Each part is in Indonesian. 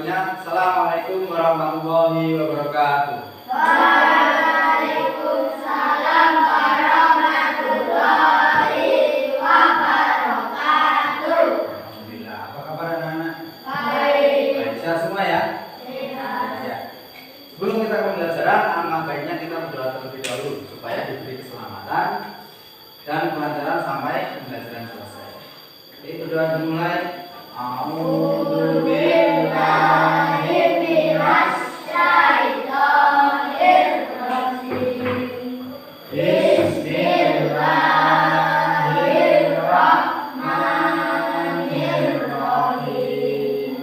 selanjutnya. Assalamualaikum warahmatullahi wabarakatuh. Waalaikumsalam warahmatullahi wabarakatuh. Alhamdulillah. Apa kabar anak-anak? Baik. Baik, sehat semua ya? Sehat. Ya. Sebelum kita ke pembelajaran, alangkah baiknya kita berdoa terlebih dahulu supaya diberi keselamatan dan kelancaran sampai pembelajaran selesai. Jadi berdoa dimulai. A'udzubillahi minasyaitonirrajim. Bismillahirrahmanirrahim.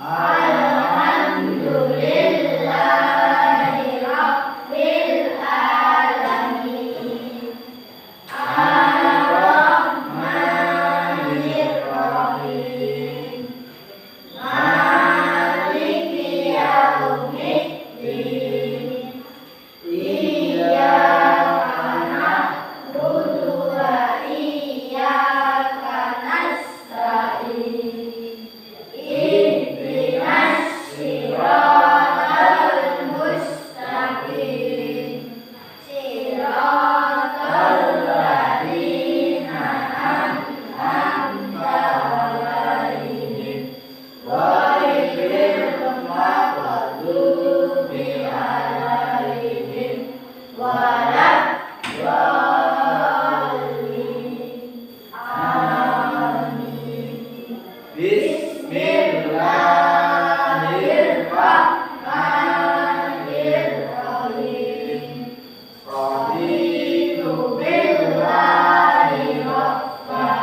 Alhamdulillahi rabbil alamin. Ar-Rahmanirrahim. Maliki yaumiddin. Iyyaka na'budu wa iyyaka nasta'in. Ihdinas siratal mustaqim. Siratal ladzina an'amta 'alaihim ghairil maghdubi 'alaihim waladdallin. Amin. Bismillahirrahmanirrahim. Raditu billahi rabban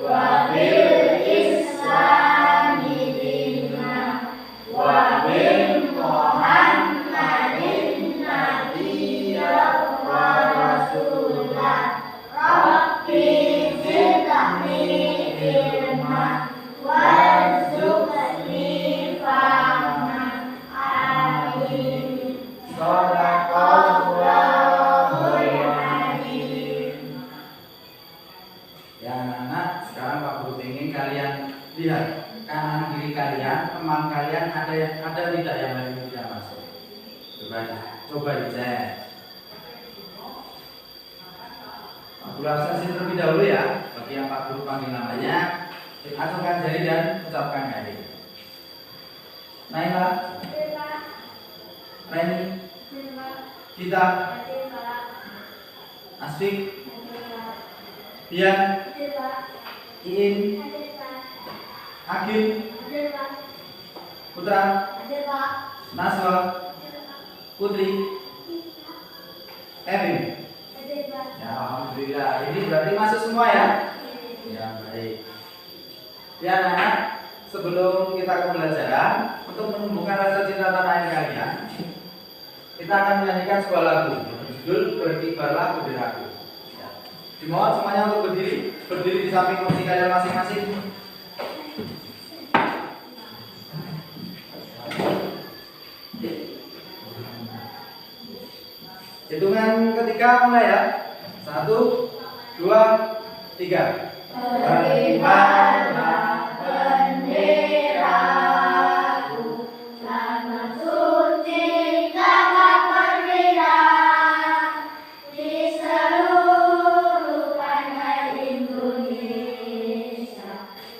wa bil islami dinan wa bil Muhammadin nabiyyan wa rasulan. Rabbi zidni ilman warzuqni fahman. Amin. Shadaqallahul azim. Ya anak-anak, sekarang Pak Guru ingin kalian lihat kanan kiri kalian, teman kalian ada tidak yang hari ini tidak masuk? Coba dicek. Pak Guru absensi terlebih dahulu ya. Bagi yang Pak Guru panggil namanya, acungkan jari dan ucapkan hari. Naila, Reni, Kita, Asfik, Bian, Iin, Hakim, Putra, Naswa, Putri, Erin. Ya, alhamdulillah. Ini berarti masuk semua ya? Ya, baik. Ya, anak-anak, sebelum kita ke pembelajaran, untuk menumbuhkan rasa cinta tanah air kalian, kita akan menyanyikan sebuah lagu berjudul Berkibarlah Benderaku. Ya. Dimohon semuanya untuk berdiri di samping kursi kalian masing-masing. Hitungan ketiga mulai ya. 1, 2, 3. Berkibarlah benderaku, lambang suci Kawah Perwira di seluruh pantai Indonesia.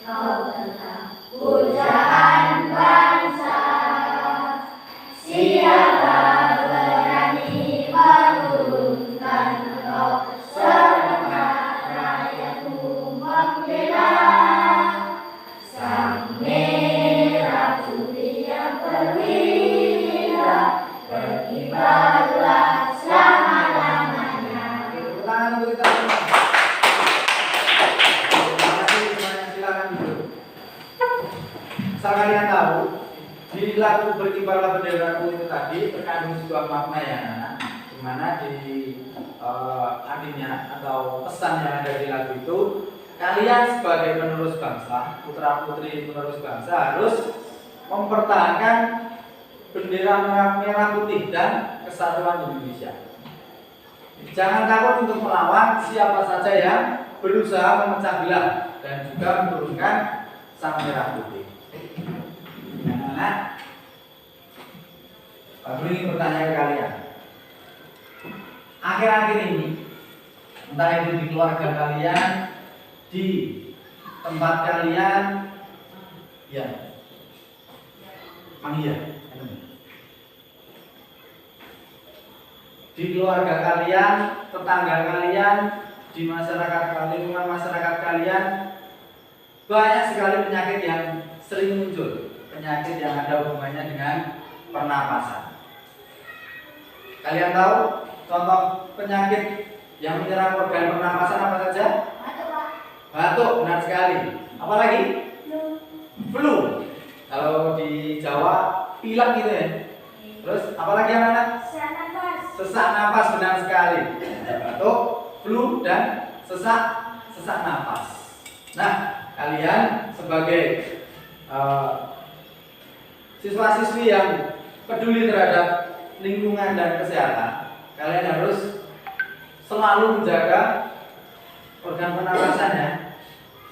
Kau telah pujaan bangsa. Siapa berani meruntuhkan engkau? Semangat rakyatmu membela. Sang merah putih yang perwira, berkibarlah selama-lamanya. Tepuk tangan untuk kita semua. Terima kasih semuanya, silakan duduk. Asal kalian tahu, di lagu Berkibarlah Benderaku itu tadi terkandung sebuah makna ya anak-anak, di mana di artinya atau pesan yang ada di lagu itu, kalian sebagai penerus bangsa, putra putri penerus bangsa harus mempertahankan bendera merah putih dan kesatuan Indonesia. Jangan takut untuk melawan siapa saja yang berusaha memecah belah dan juga menurunkan sang merah putih. Nah, Nah, Pak Guru ingin bertanya ke kalian. Akhir-akhir ini, entah itu di keluarga kalian, di tempat kalian, ya, iya, di keluarga kalian, tetangga kalian, di masyarakat, lingkungan masyarakat kalian, banyak sekali penyakit yang sering muncul, penyakit yang ada hubungannya dengan pernapasan. Kalian tahu contoh penyakit yang menyerang organ pernapasan apa saja? Batuk, benar sekali. Apalagi? Flu. Kalau di Jawa pilek gitu ya. Terus apalagi anak-anak? Sesak napas, benar sekali. Batuk, flu, dan sesak napas. Nah, kalian sebagai siswa-siswi yang peduli terhadap lingkungan dan kesehatan, kalian harus selalu menjaga organ pernapasannya,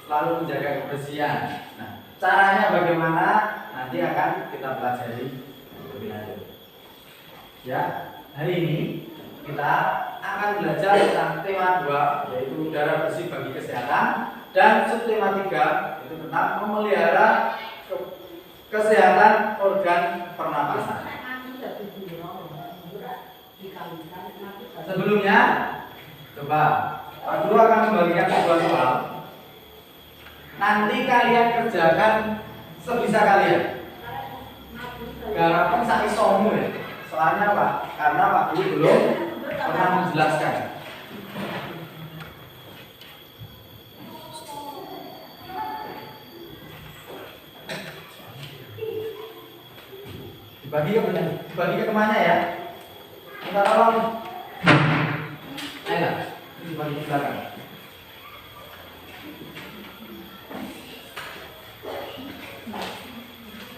selalu menjaga kebersihan. Nah, caranya bagaimana nanti akan kita pelajari lebih lanjut. Ya, hari ini kita akan belajar tentang tema 2, yaitu udara bersih bagi kesehatan, dan subtema 3 itu tentang memelihara kesehatan organ pernapasan. Sebelumnya, coba Pak Guru akan membagikan sebuah soal. Nanti kalian kerjakan sebisa kalian. Garapan sak isomu ya. Soalnya apa? Karena Pak Guru belum pernah menjelaskan. Dibagi ke kemana ya? Kita tolong. Ayo, dibagi ke belakang.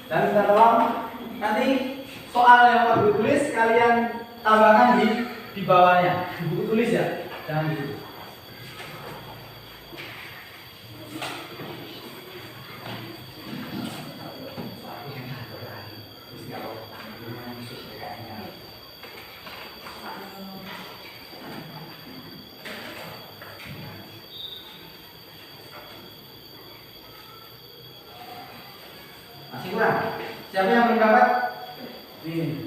Dan kita tolong nanti soal yang Pak Guru tulis kalian tambahkan di bawahnya, di buku tulis ya, jangan di situ. Masih kurang? Siapa yang belum dapat? Ini.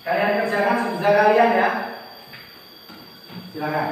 Kalian kerjakan sebisa kalian ya. Silakan.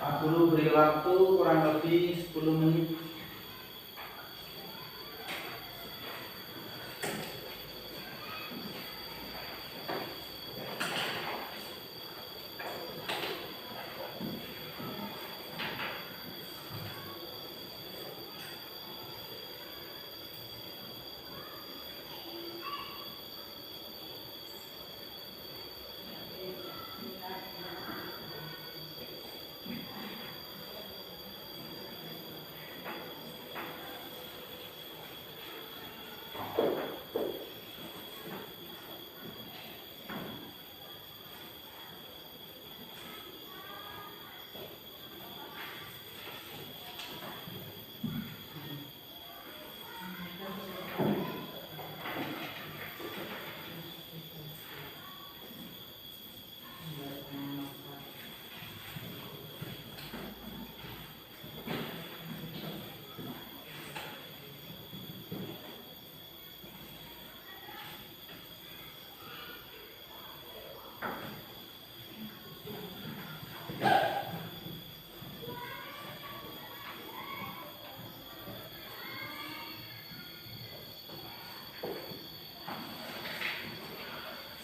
Pak Guru beri waktu kurang lebih 10 menit.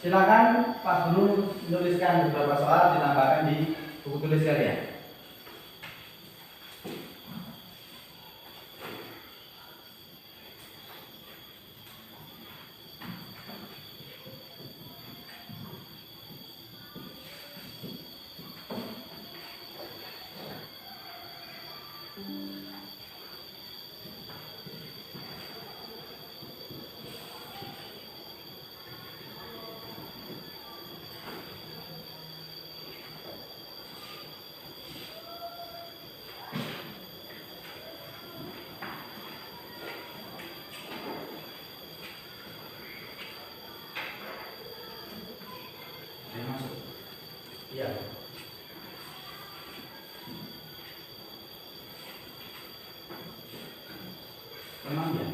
Silakan Pak Guru menuliskan beberapa soal ditambahkan di buku tulis kalian. Masuk. Iya. Memang ya.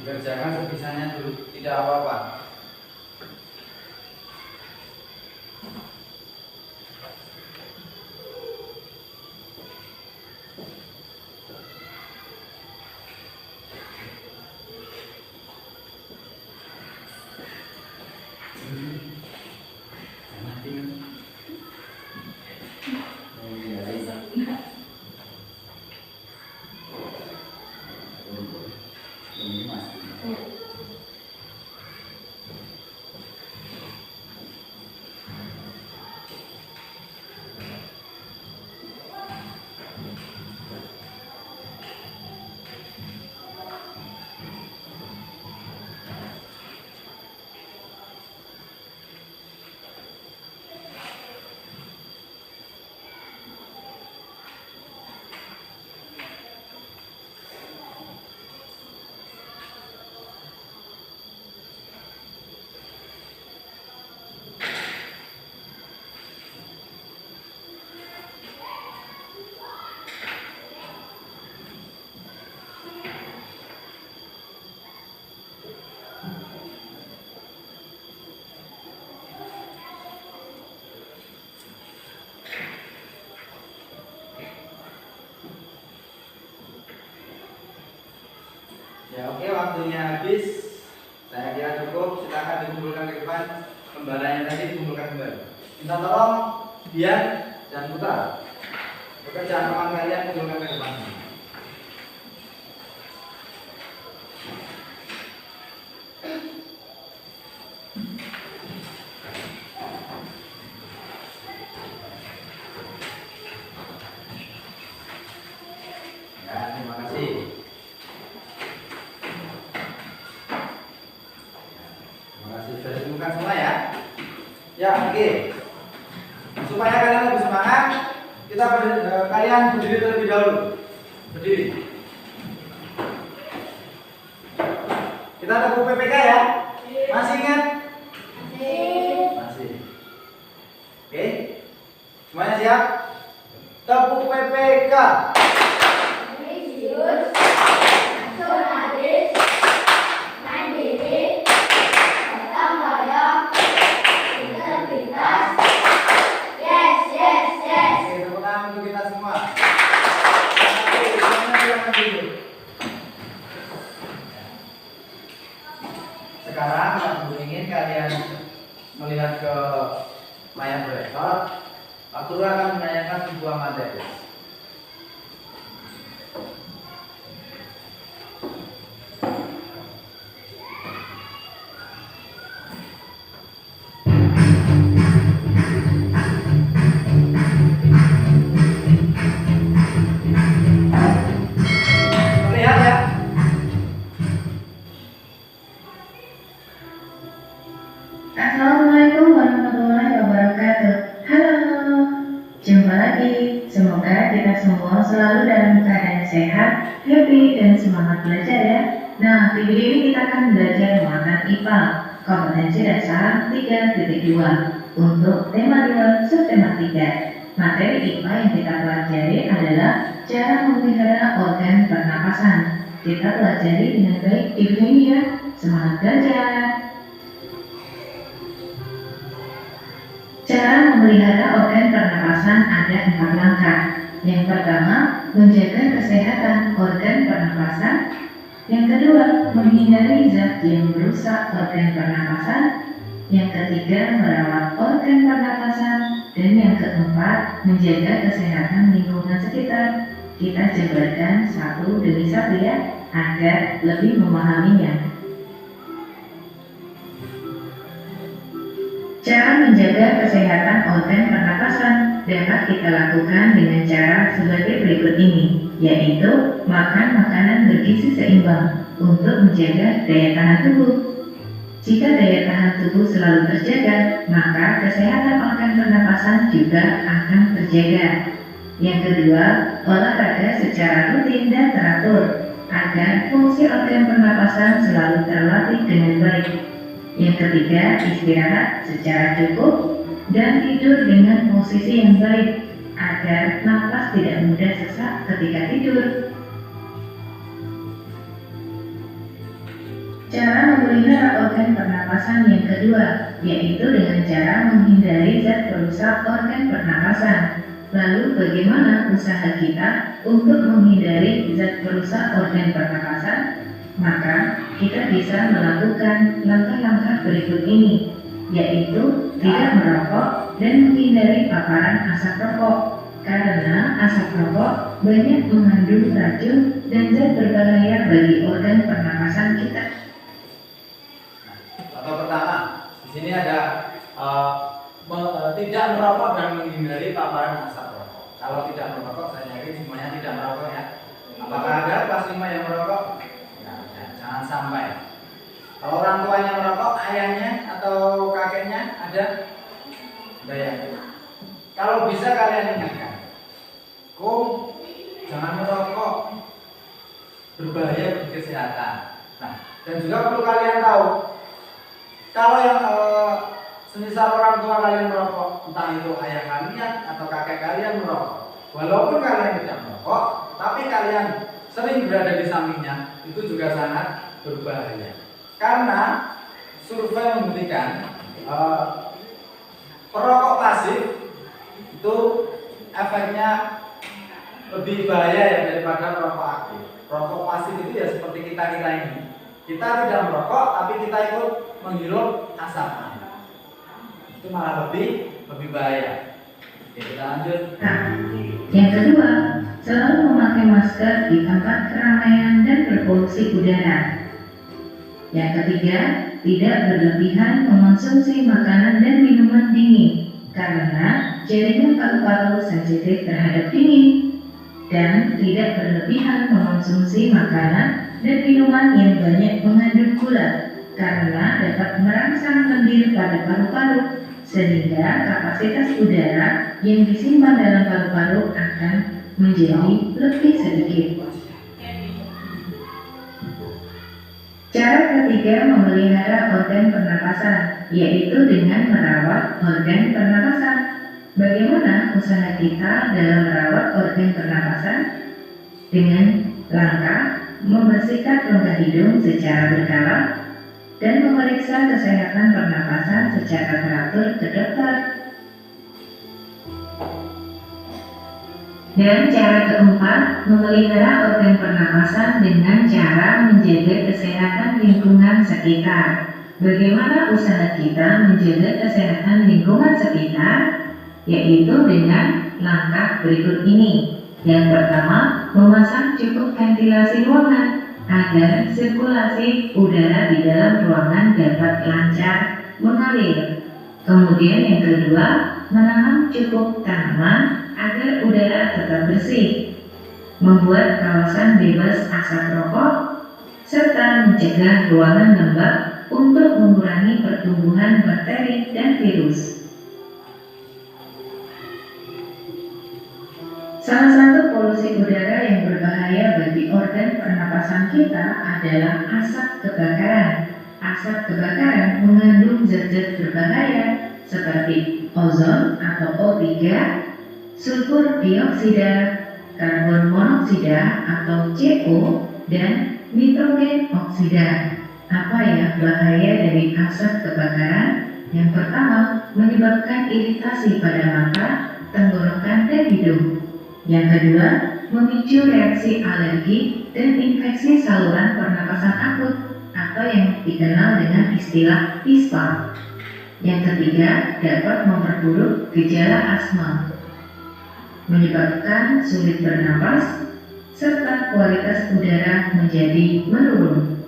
Dikerjakan sebisanya dulu, tidak apa-apa. Ya oke, waktunya habis. Saya kira cukup. Silakan dikumpulkan ke depan. Lembarannya tadi dikumpulkan kembali. Minta tolong Dian dan Putra. Pekerjaan teman kalian kumpulkan ke depan. Ya, terima kasih. Sudah ditemukan semua ya? Ya, oke. Supaya kalian lebih semangat, kalian berdiri terlebih dahulu. Berdiri. Kita tepuk PPK ya. Masih ingat? Masih. Oke. Semuanya siap? Tepuk PPK. Religius, nasionalis, mandiri, sebuah materi. Lihat ya. Assalamualaikum warahmatullahi wabarakatuh. Halo, jumpa lagi. Semoga kita semua selalu dalam keadaan sehat, happy, dan semangat belajar ya. Nah, di video ini kita akan belajar muatan IPA, kompetensi dasar 3.2 untuk tema 2, subtema 3. Materi IPA yang kita pelajari adalah cara memelihara organ pernapasan. Kita pelajari dengan baik di video ini ya. Semangat belajar! Cara memelihara organ pernapasan ada 4 langkah. Yang pertama, menjaga kesehatan organ pernapasan. Yang kedua, menghindari zat yang merusak organ pernapasan. Yang ketiga, merawat organ pernapasan. Dan yang keempat, menjaga kesehatan lingkungan sekitar. Kita jabarkan satu demi satu ya, agar lebih memahaminya. Cara menjaga kesehatan organ pernapasan dapat kita lakukan dengan cara sebagai berikut ini, yaitu makan makanan bergizi seimbang untuk menjaga daya tahan tubuh. Jika daya tahan tubuh selalu terjaga, maka kesehatan organ pernapasan juga akan terjaga. Yang kedua, olahraga secara rutin dan teratur agar fungsi organ pernapasan selalu terlatih dengan baik. Yang ketiga, istirahat secara cukup dan tidur dengan posisi yang baik agar napas tidak mudah sesak ketika tidur. Cara memelihara organ pernapasan yang kedua, yaitu dengan cara menghindari zat perusak organ pernapasan. Lalu bagaimana usaha kita untuk menghindari zat perusak organ pernapasan? Maka kita bisa melakukan langkah-langkah berikut ini, yaitu tidak merokok dan menghindari paparan asap rokok, karena asap rokok banyak mengandung racun dan zat berbahaya bagi organ pernapasan kita. Contoh pertama, di sini ada tidak merokok dan menghindari paparan asap rokok. Kalau tidak merokok, saya yakin semuanya tidak merokok ya. Apakah ada kelas 5 yang merokok? Jangan sampai. Kalau orang tuanya merokok, ayahnya atau kakeknya ada? Ada ya. Kalau bisa kalian ingatkan, jangan merokok, berbahaya bagi kesehatan. Nah, dan juga perlu kalian tahu, kalau yang semisal orang tua kalian merokok, entah itu ayah kalian atau kakek kalian merokok, walaupun kalian tidak merokok, tapi kalian sering berada di sampingnya, itu juga sangat berbahaya. Karena survei membuktikan perokok pasif itu efeknya lebih bahaya ya daripada perokok aktif. Perokok pasif itu ya seperti kita ini. Kita tidak merokok, tapi kita ikut menghirup asapnya. Itu malah lebih bahaya. Oke, kita lanjut. Yang kedua, selalu memakai masker di tempat keramaian dan berpolusi udara. Yang ketiga, tidak berlebihan mengonsumsi makanan dan minuman dingin, karena jaringan paru-paru sensitif terhadap dingin. Dan tidak berlebihan mengonsumsi makanan dan minuman yang banyak mengandung gula, karena dapat merangsang lendir pada paru-paru, sehingga kapasitas udara yang disimpan dalam paru-paru akan menjadi lebih sedikit. Cara ketiga memelihara organ pernapasan, yaitu dengan merawat organ pernapasan. Bagaimana usaha kita dalam merawat organ pernapasan? Dengan langkah membersihkan rongga hidung secara berkala dan memeriksa kesehatan pernapasan secara teratur ke dokter. Dan cara keempat, memelihara organ pernapasan dengan cara menjaga kesehatan lingkungan sekitar. Bagaimana usaha kita menjaga kesehatan lingkungan sekitar? Yaitu dengan langkah berikut ini. Yang pertama, memasang cukup ventilasi ruangan agar sirkulasi udara di dalam ruangan dapat lancar mengalir. Kemudian yang kedua, menanam cukup tanaman agar udara tetap bersih, membuat kawasan bebas asap rokok, serta mencegah ruangan lembab untuk mengurangi pertumbuhan bakteri dan virus. Salah satu polusi udara yang berbahaya bagi organ pernapasan kita adalah asap kebakaran. Asap kebakaran mengandung zat-zat berbahaya seperti ozon atau O3, sulfur dioksida, karbon monoksida atau CO, dan nitrogen oksida. Apa ya bahaya dari asap kebakaran? Yang pertama, menyebabkan iritasi pada mata, tenggorokan, dan hidung. Yang kedua, memicu reaksi alergi dan infeksi saluran pernapasan akut atau yang dikenal dengan istilah ISPA. Yang ketiga, dapat memperburuk gejala asma, menyebabkan sulit bernapas, serta kualitas udara menjadi menurun.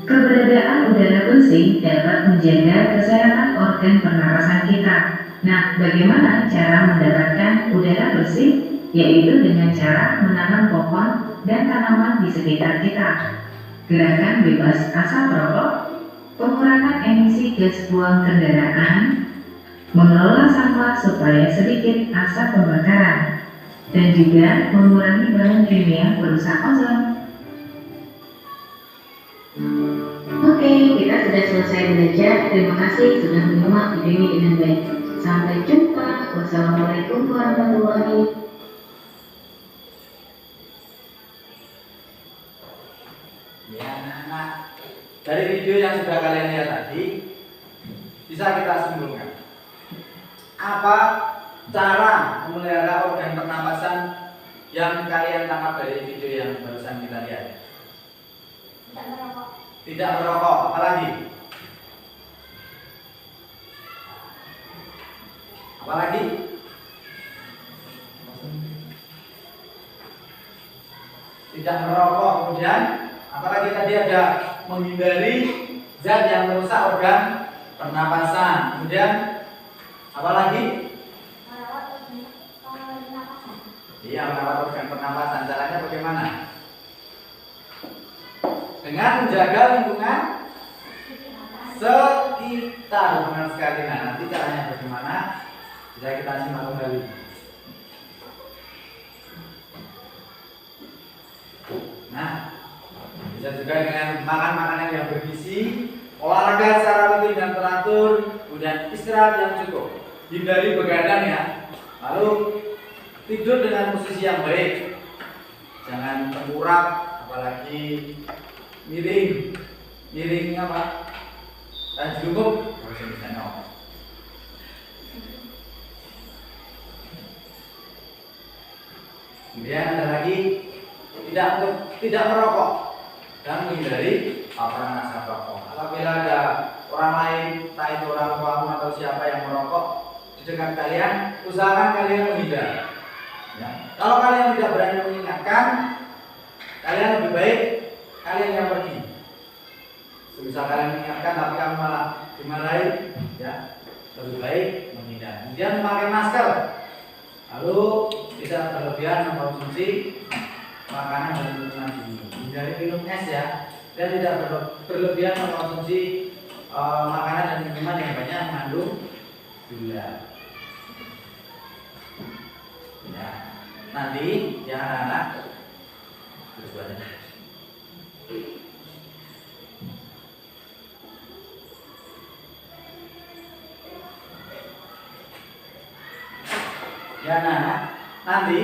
Keberadaan udara bersih dapat menjaga kesehatan organ pernapasan kita. Nah, bagaimana cara mendapatkan udara bersih? Yaitu dengan cara menanam pohon dan tanaman di sekitar kita. Gerakan bebas asap rokok, pengurangan emisi gas buang kendaraan, mengelola sampah supaya sedikit asap pembakaran, dan juga mengurangi bahan kimia perusak ozon. Oke, kita sudah selesai belajar. Terima kasih sudah menyimak video ini dengan baik. Sampai jumpa. Wassalamualaikum warahmatullahi. Ya, anak-anak, dari video yang sudah kalian lihat tadi, bisa kita simpulkan apa cara memelihara organ pernapasan yang kalian tangkap dari video yang barusan kita lihat. Tidak merokok, apalagi? Apalagi? Tidak merokok, kemudian apalagi tadi ada menghindari zat yang merusak organ pernapasan. Kemudian apalagi? Iya, merawat organ pernapasan. Caranya bagaimana? Dengan menjaga lingkungan sekitar. Benar sekali. Nah, nanti caranya bagaimana? Bisa kita simak kembali. Nah, bisa juga dengan makan makanan yang bergizi, olahraga secara rutin dan teratur, kemudian istirahat yang cukup. Hindari begadang ya. Lalu tidur dengan posisi yang baik. Jangan tengkurap, apalagi miring. Miring apa? Dan jungkup. Kemudian ada lagi tidak merokok dan menghindari paparan asap rokok. Apabila ada orang lain, entah itu orang tuamu atau siapa yang merokok di dekat kalian, usahakan kalian menghindar. Ya. Kalau kalian tidak berani mengingatkan, kalian lebih baik kalian yang pergi. Sebisa kalian mengingatkan tapi kamu malah dimarahi, ya lebih baik menghindar. Kemudian memakai masker, lalu tidak berlebihan mengkonsumsi makanan dan minuman dingin. Hindari minum es ya, dan tidak berlebihan mengkonsumsi makanan dan minuman yang banyak mengandung gula. Ya, nanti ya anak-anak terus badannya. Ya anak-anak, nanti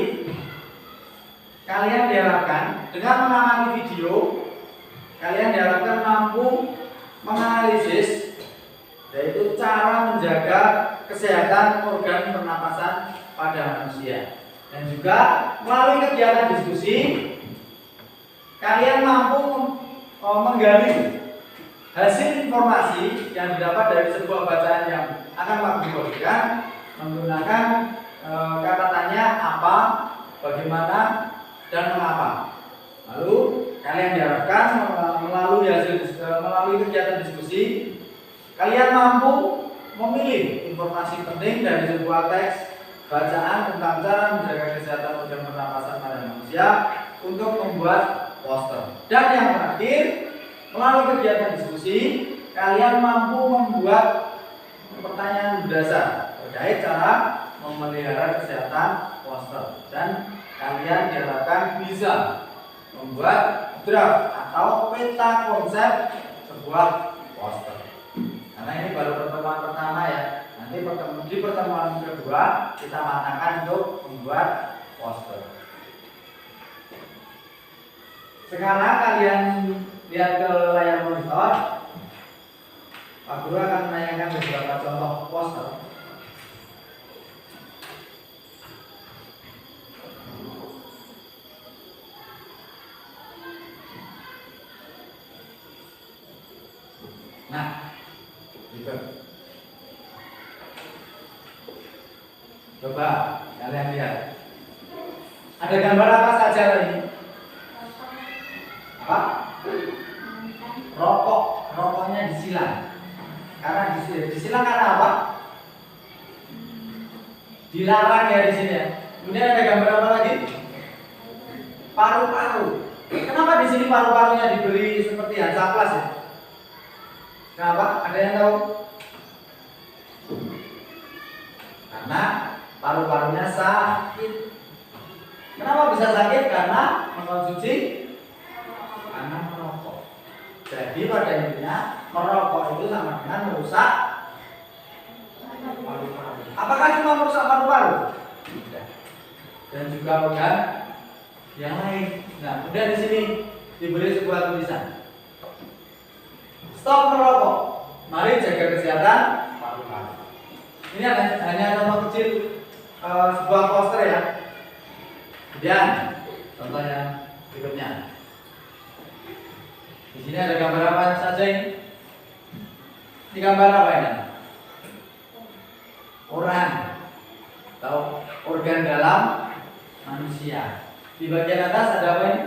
kalian diharapkan dengan mengamati video, kalian diharapkan mampu menganalisis yaitu cara menjaga kesehatan organ pernapasan pada manusia. Dan juga melalui kegiatan diskusi, kalian mampu menggali hasil informasi yang didapat dari sebuah bacaan yang akan Pak Guru berikan menggunakan kata tanya apa, bagaimana, dan mengapa. Lalu kalian diharapkan melalui kegiatan diskusi kalian mampu memilih informasi penting dari sebuah teks bacaan tentang cara menjaga kesehatan organ pernapasan pada manusia untuk membuat poster. Dan yang terakhir, melalui kegiatan diskusi kalian mampu membuat pertanyaan berdasar terkait cara memelihara kesehatan poster, dan kalian diharapkan bisa membuat draft atau peta konsep sebuah poster. Karena ini baru pertemuan pertama ya. Nanti di pertemuan kedua kita matangkan untuk membuat poster. Sekarang kalian lihat ke layar monitor. Pak Guru akan menanyakan beberapa contoh poster. Nah, gitu. Coba kalian lihat. Ada gambar apa saja ini? Apa? Rokok. Rokoknya disilang. Karena disilang karena apa? Dilarang ya di sini ya. Kemudian ada gambar apa lagi? Paru-paru. Kenapa di sini paru-parunya diberi seperti Hansaplast ya? Kenapa? Ada yang tahu? Karena paru-parunya sakit. Kenapa bisa sakit? Karena mengkonsumsi, karena merokok. Jadi pada intinya merokok itu sama dengan merusak paru-paru. Apakah cuma merusak paru-paru? Tidak. Dan juga organ yang lain. Nah, kemudian di sini diberi sebuah tulisan. Stop merokok. Mari jaga kesehatan paru-paru. Ini hanya contoh kecil sebuah poster ya. Kemudian contoh yang berikutnya. Di sini ada gambar apa saja ini? Ini gambar apa ini? Orang atau organ dalam manusia. Di bagian atas ada apa ini?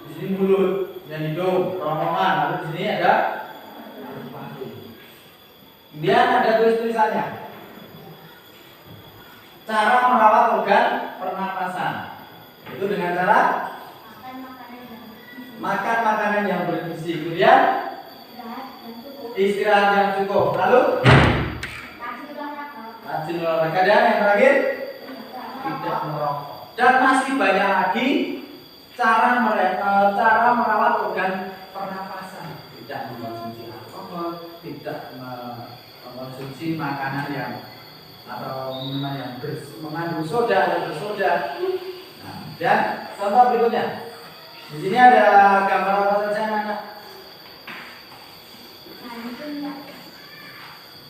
Di sini mulut dan hidung, kerongkongan. Lalu di sini ada paru-paru. Kemudian ada tulisannya. Cara merawat organ pernapasan. Itu dengan cara makan makanan yang bergizi. Kemudian istirahat yang cukup. Lalu rajin olahraga, dan yang terakhir tidak merokok. Dan masih banyak lagi cara merawat organ pernapasan. Tidak mengkonsumsi alkohol, tidak mengkonsumsi makanan yang atau minuman yang mengandung soda atau bersoda. Nah, dan contoh berikutnya. Di sini ada gambar apa saja anak-anak?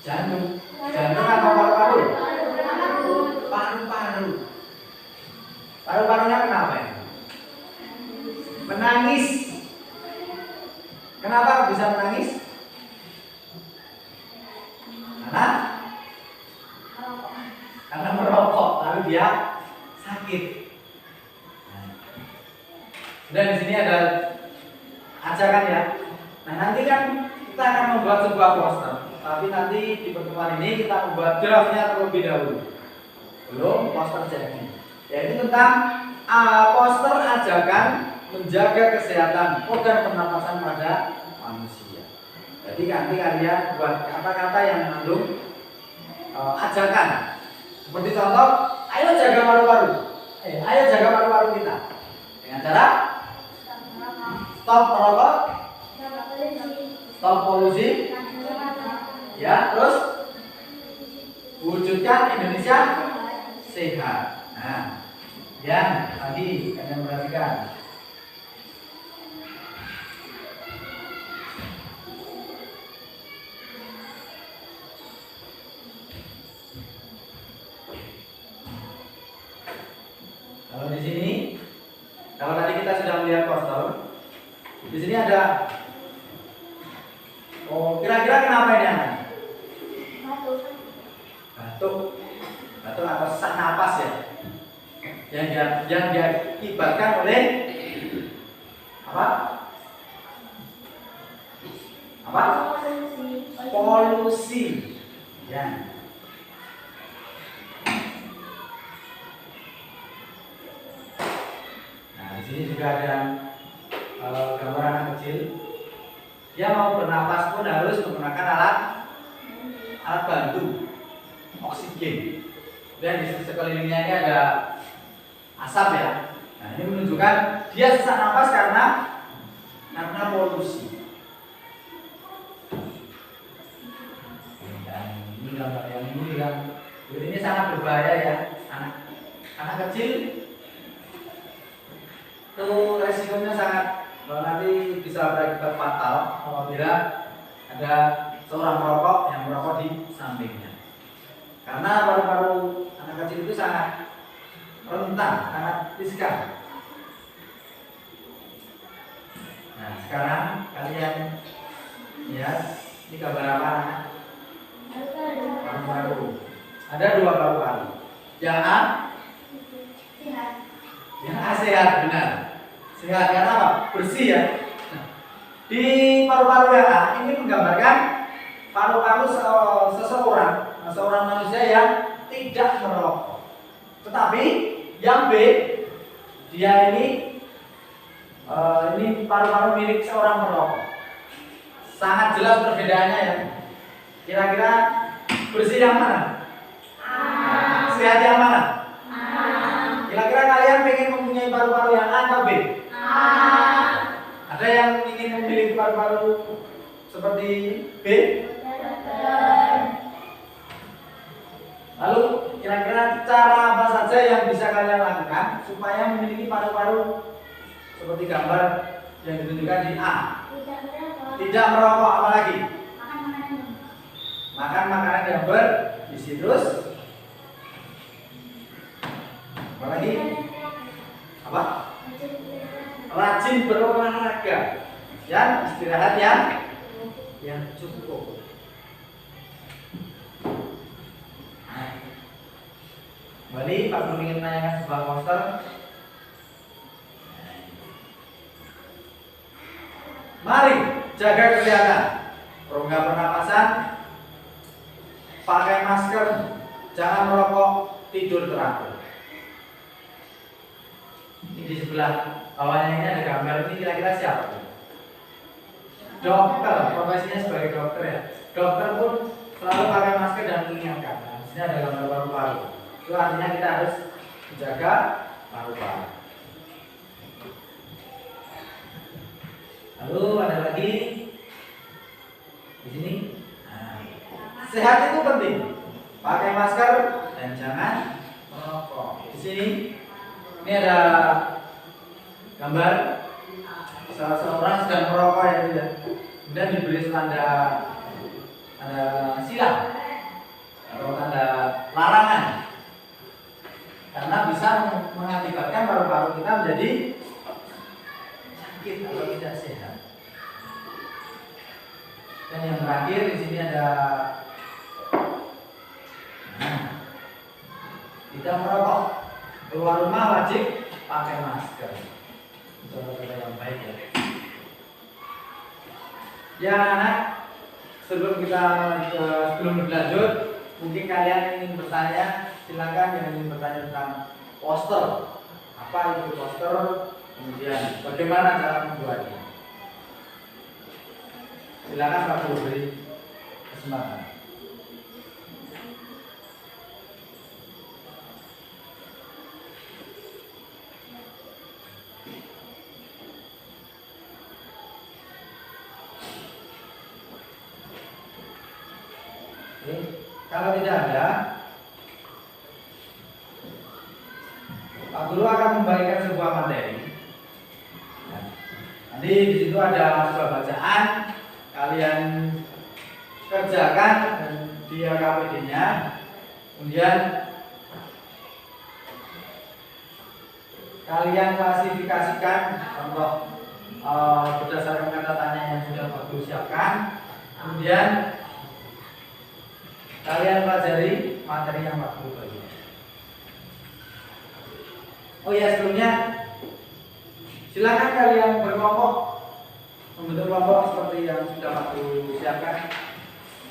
Jantung. Jantung atau paru-paru? Paru-paru. Paru-parunya kenapa ya? Menangis. Kenapa bisa menangis? Karena merokok, lalu dia sakit. Dan di sini ada ajakan ya. Nah, nanti kan kita akan membuat sebuah poster. Tapi nanti di pertemuan ini kita membuat draftnya terlebih dahulu. Belum poster jadi. Yaitu tentang poster ajakan menjaga kesehatan organ pernapasan pada manusia. Jadi nanti kalian buat kata-kata yang mengandung ajakan. Seperti contoh, ayo jaga paru-paru. Ayo jaga paru-paru kita. Dengan cara stop merokok, stop polusi, ya, terus wujudkan Indonesia sehat. Nah, yang tadi kalian perhatikan. Kalau di sini, kalau tadi kita sudah melihat poster, di sini ada batuk atau sesak napas ya, yang diakibatkan oleh apa? Polusi. Ya. Nah, di sini juga ada gambar anak kecil. Dia mau bernapas pun harus menggunakan alat bantu oksigen. Dan di sekelilingnya ini ada asap ya. Nah, ini menunjukkan dia sesak napas karena polusi. Dan ini gambar yang ini sangat berbahaya ya. Anak kecil itu resikonya sangat nanti bisa berakibat fatal apabila ada seorang perokok yang merokok di sampingnya. Karena paru-paru anak kecil itu sangat rentan, sangat riskan. Nah, sekarang kalian lihat ini gambar apa? Paru-paru. Ada 2 paru-paru. Yang A sehat, benar. Sehat karena apa? Bersih ya. Nah, di paru-paru yang A ini menggambarkan paru-paru seorang manusia yang tidak merokok. Tetapi yang B, dia ini paru-paru milik seorang merokok. Sangat jelas perbedaannya ya. Kira-kira bersih yang mana? Sehat yang mana? Kira-kira kalian pengen mempunyai paru-paru yang A atau B? Ada yang ingin memiliki paru-paru seperti B? Lalu kira-kira cara apa saja yang bisa kalian lakukan supaya memiliki paru-paru seperti gambar yang ditunjukkan di A? Tidak merokok, apalagi? Makan makanan yang bergizi, terus apalagi? Apa? Rajin berolahraga dan istirahat yang cukup. Kembali Pak Guru ingin menanyakan sebuah poster. Mari jaga kesehatan, rongga pernapasan, pakai masker, jangan merokok, tidur teratur. Ini di sebelah bawahnya ini ada gambar, ini kira-kira siapa? Dokter, profesinya sebagai dokter ya. Dokter pun selalu pakai masker dan mengingatkan. Nah, di sini ada gambar paru-paru. Itu artinya kita harus menjaga paru-paru. Lalu ada lagi di sini. Nah, sehat itu penting. Pakai masker dan jangan merokok. Di sini ini ada gambar salah seorang sedang merokok ya, kemudian diberi tanda silang atau tanda larangan karena bisa mengakibatkan paru-paru kita menjadi sakit atau tidak sehat. Dan yang terakhir di sini ada tidak merokok, keluar rumah wajib pakai masker. Cara-cara yang baik ya. Ya anak, sebelum berlanjut, mungkin kalian ingin bertanya, silakan yang ingin bertanya tentang poster. Apa itu poster? Kemudian bagaimana cara membuatnya? Silakan Pak Guru beri kesempatan. Kalau tidak ada, Pak Guru akan membagikan sebuah materi. Nanti di situ ada sebuah bacaan, kalian kerjakan dan dia KPD-nya, kemudian kalian klasifikasikan contoh berdasarkan kata tanya yang sudah Pak Guru siapkan, kemudian kalian pelajari materi yang 42. Oh ya, sebelumnya silakan kalian berkelompok, membentuk kelompok seperti yang sudah aku siapkan.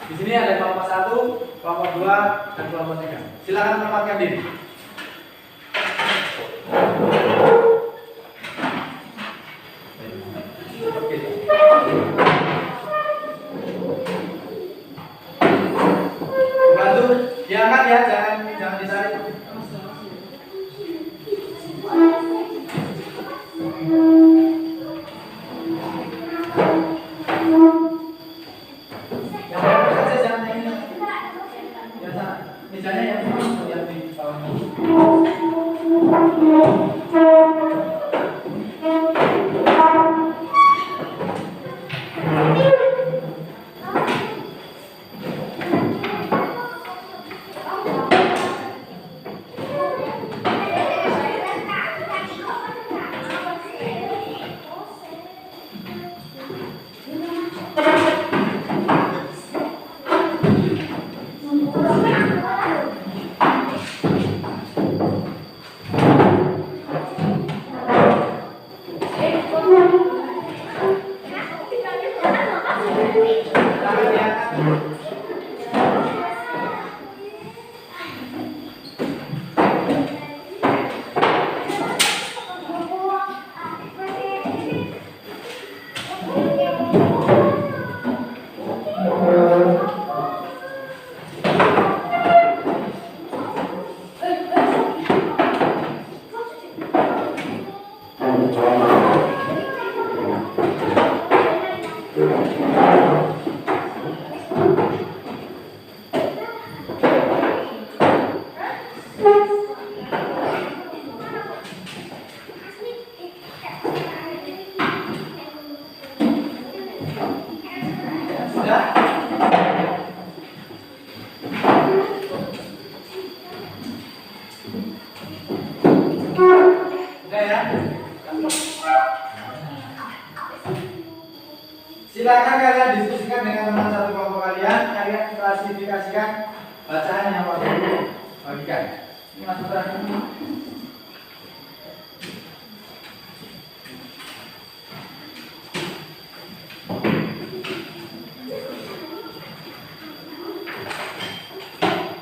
Di sini ada kelompok 1, kelompok 2, dan kelompok 3. Silakan tempatkan diri. Oke. Bantu diangkat ya, jangan ditarik. Misalnya yang di bawah. Silakan kalian diskusikan dengan teman satu kelompok kalian. Kalian klasifikasikan bacaan yang waktu bagikan. Ini masuk terakhir.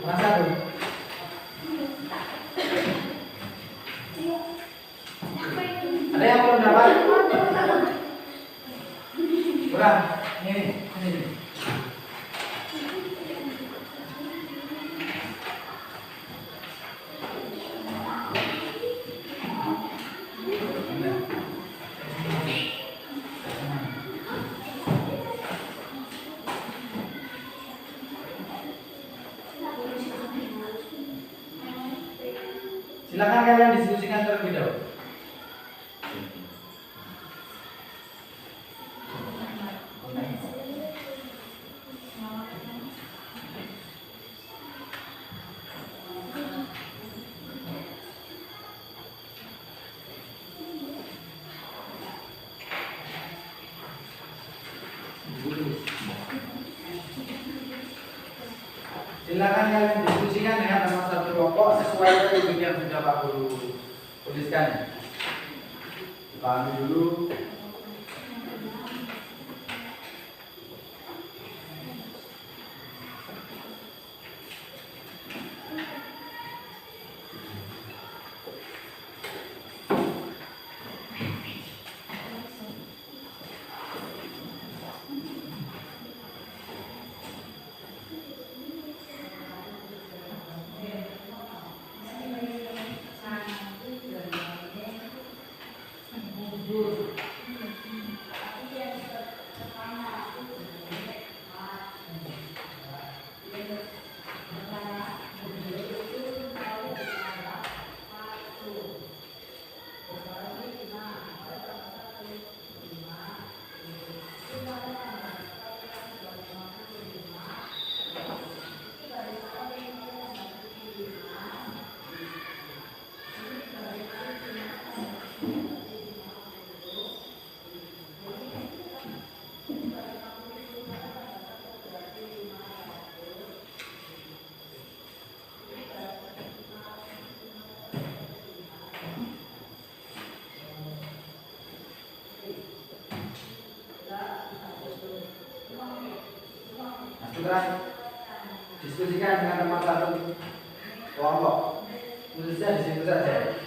Masa tuh. Ada yang belum dapat? Kurang. Ini. Silakan kalian diskusikan terlebih dahulu. Silakan kalian diskusikan dengan teman satu kelompok sesuai topik yang sudah Pak Guru tuliskan. Pahami dulu. silakan diskusikan dengan teman satu kelompok. Tulisnya di situ saja.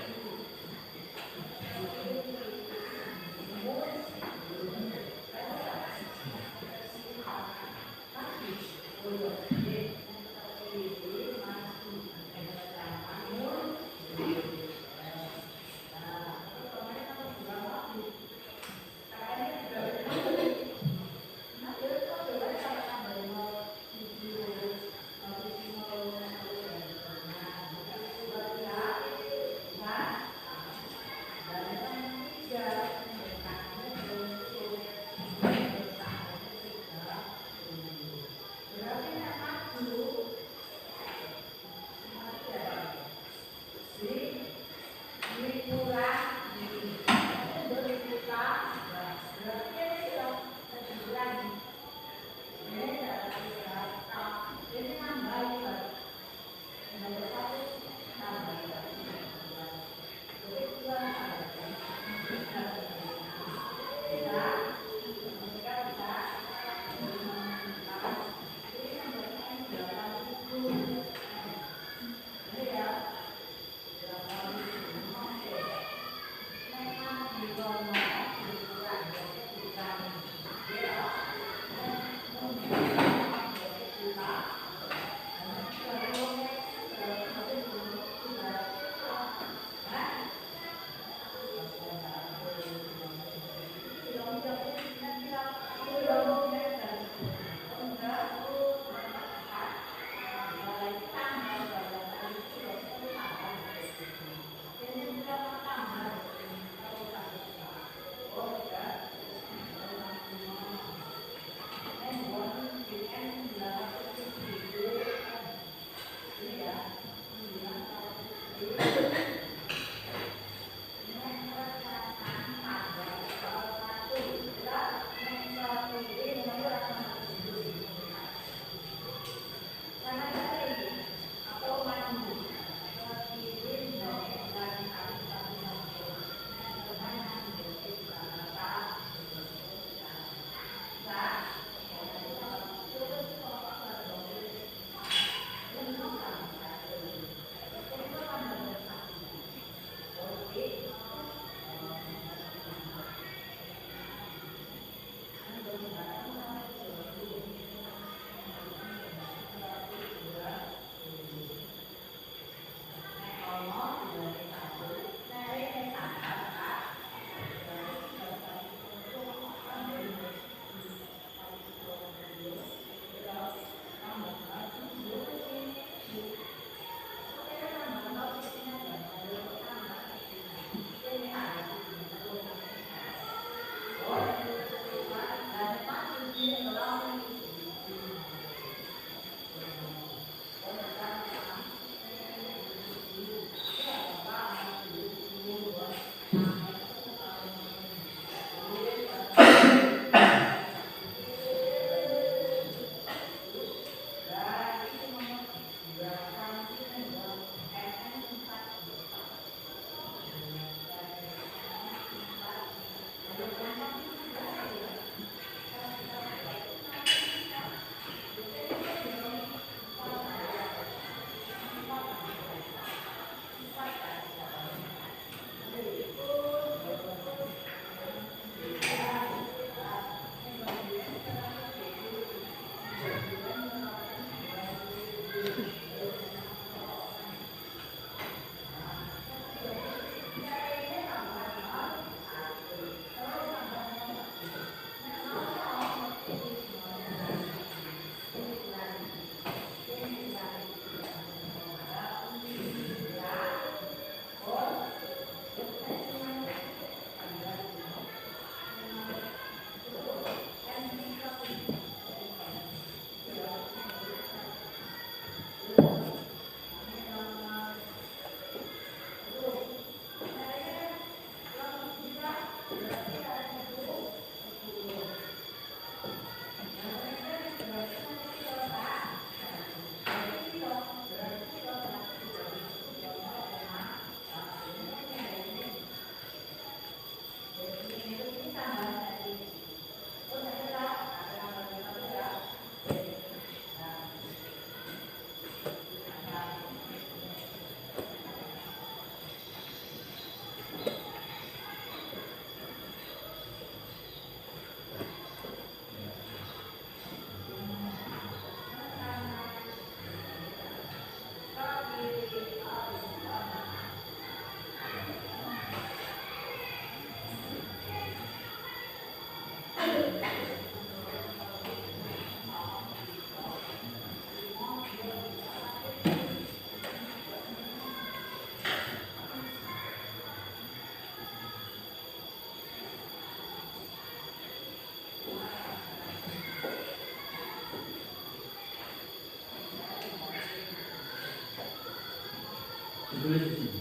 Ditulis di sini.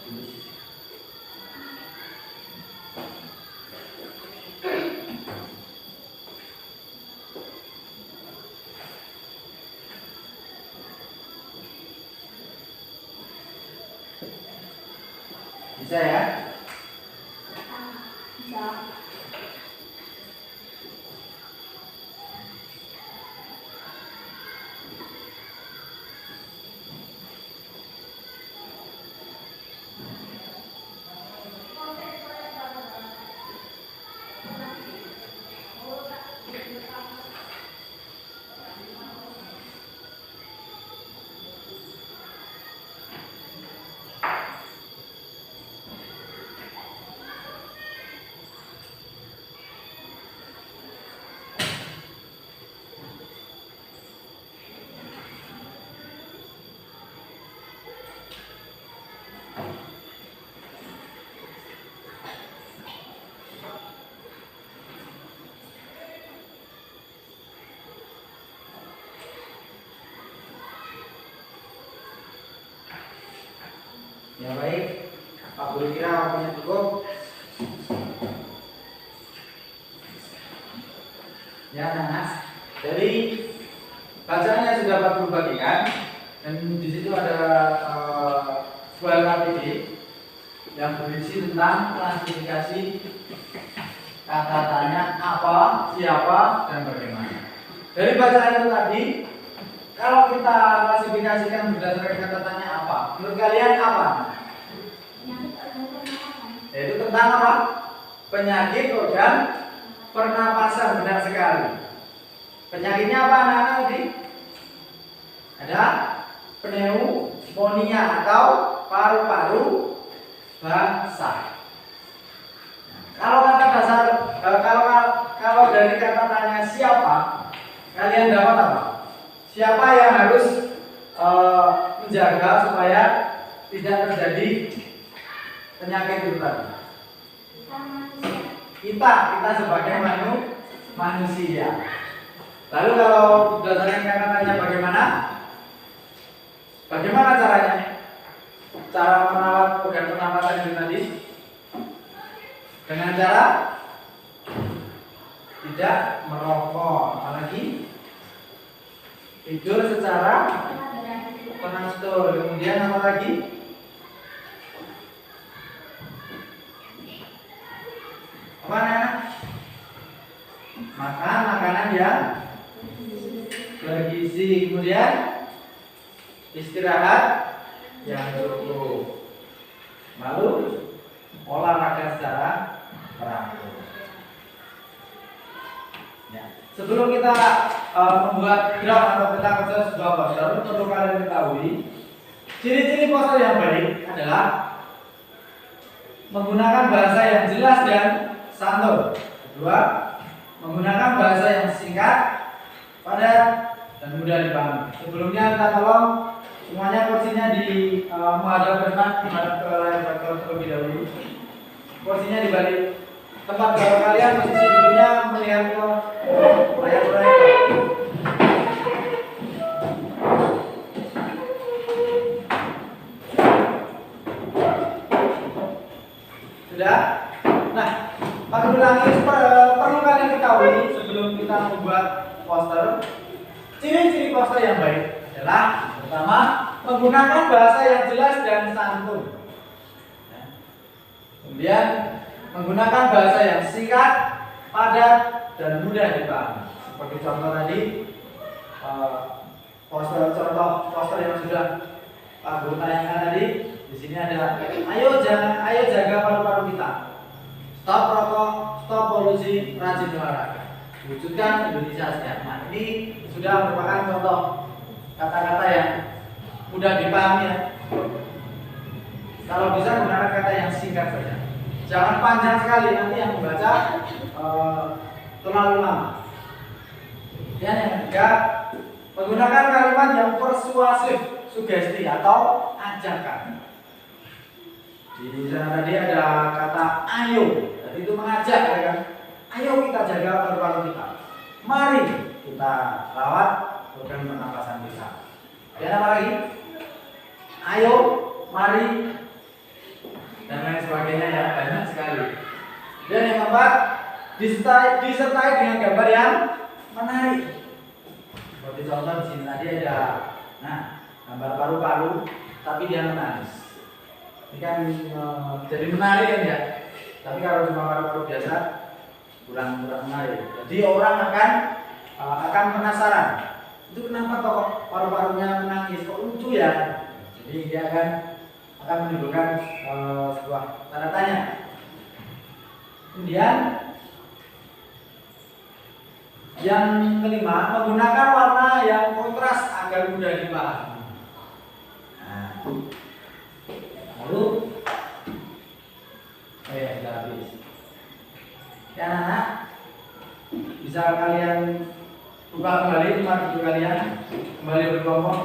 Tulis. Bisa ya? Bisa. Ya baik, Pak Guru kira waktunya cukup. Ya Nanas, dari bacaannya sudah Pak Guru bagikan dan di situ ada sebuah KPD yang berisi tentang klasifikasi kata tanya apa, siapa, dan bagaimana. Dari bacaan itu tadi, kalau kita klasifikasikan berdasarkan kata tanya apa, menurut kalian apa? Yaitu tentang apa? Penyakit organ pernapasan, benar sekali. Penyakitnya apa anak-anak tadi? Ada pneumonia atau paru-paru basah. Kalau kata dasar, kalau dari kata tanya siapa, kalian dapat apa? Siapa yang harus menjaga supaya tidak terjadi penyakit itu tadi? Kita sebagai manusia. Lalu kalau berdasarkan kata tanya bagaimana? Bagaimana caranya? Cara merawat organ pernapasan itu tadi? Dengan cara tidak merokok, apalagi tidur secara teratur. Kemudian apa lagi? Apa anak? Makan makanan yang bergizi. Kemudian istirahat yang cukup. Lalu olahraga secara teratur. Ya. Sebelum kita membuat graf atau peta kerja sebuah poster, perlu kalian ketahui ciri-ciri poster yang baik adalah menggunakan bahasa yang jelas dan santun. Kedua, menggunakan bahasa yang singkat, padat, dan mudah dipahami. Sebelumnya kita tolong semuanya kursinya di menghadap ke depan, menghadap ke layar proyektor terlebih dahulu. Kursinya di balik tempat baru kalian, posisi duduknya melihat ke layar proyektor. Sudah? Nah, Pak Guru Langis perlu kalian ketahui sebelum kita membuat poster. Ciri-ciri poster yang baik adalah pertama, menggunakan bahasa yang jelas dan santun. Kemudian menggunakan bahasa yang singkat, padat, dan mudah dipahami. Seperti contoh tadi, contoh poster yang sudah Pak Guru tayangkan tadi. Di sini ada, ayo jaga paru-paru kita. Stop rokok, stop polusi, rajin olahraga. Wujudkan Indonesia sehat. Nah, ini sudah merupakan contoh kata-kata yang mudah dipahami ya. Kalau bisa menggunakan kata yang singkat saja. Jangan panjang sekali, nanti yang membaca terlalu lama. Dan yang ketiga, menggunakan kalimat yang persuasif, sugesti atau ajakan. Di sana tadi ada kata ayo, jadi itu mengajak ya kan. Ayo kita jaga paru-paru kita. Mari kita rawat organ pernapasan kita. Dan apa lagi? ayo, mari, dan lain sebagainya ya, banyak sekali. Dan yang keempat, disertai dengan gambar yang menarik. Seperti contoh di sini tadi ada, nah, gambar paru-paru, tapi dia menangis. Ini kan jadi menarik kan ya. Tapi kalau cuma paru-paru biasa, kurang menarik. Jadi orang akan penasaran. Itu kenapa kok paru-parunya menangis? Kok lucu ya? Jadi dia akan menimbulkan sebuah tanda tanya. Kemudian yang kelima, menggunakan warna yang kontras agar mudah dipahami. Nah, lalu, sudah habis. Ya anak-anak, bisa kalian buka kembali tempat duduk kalian, kembali berkelompok.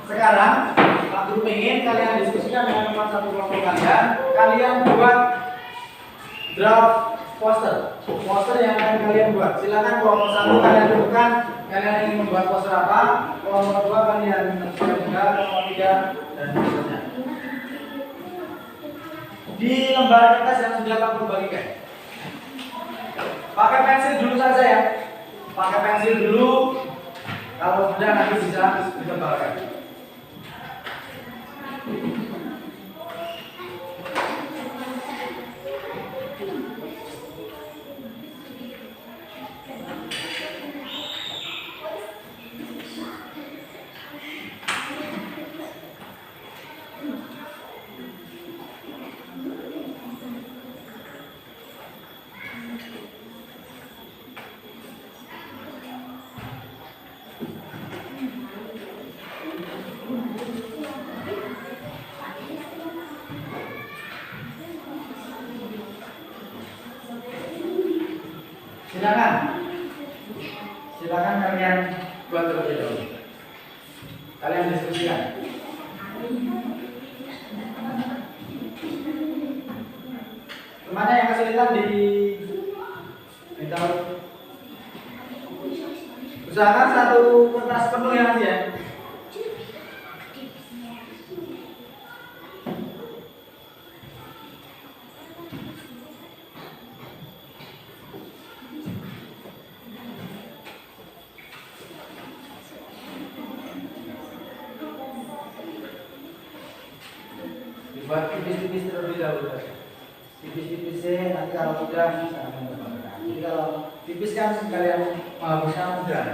Sekarang Pak Guru pengen kalian diskusikan dengan teman satu kelompok kalian. Kalian buat draft poster yang akan kalian buat. Silakan kelompok satu kalian tentukan kalian ingin membuat poster apa. Kelompok dua kalian tentukan juga, kelompok tiga dan seterusnya. Di lembar kertas yang sudah Pak Guru bagikan, pakai pensil dulu saja ya. Pakai pensil dulu. Kalau sudah nanti bisa ditebalkan. Silakan kalian buat terlebih dahulu. Kalian diskusikan. Kemana yang kesulitan tahu? Usahakan satu kertas penuh ya Mas ya. Buat tipis-tipis terlebih dahulu. Tipis-tipisnya nanti kalau sudah bisa menambahkan. Jadi kalau tipis kan kalian menghapuskan mudah.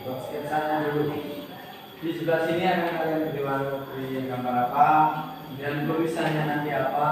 Sketsanya dulu. Di sebelah sini akan kalian beri gambar apa, dan tulisannya nanti apa.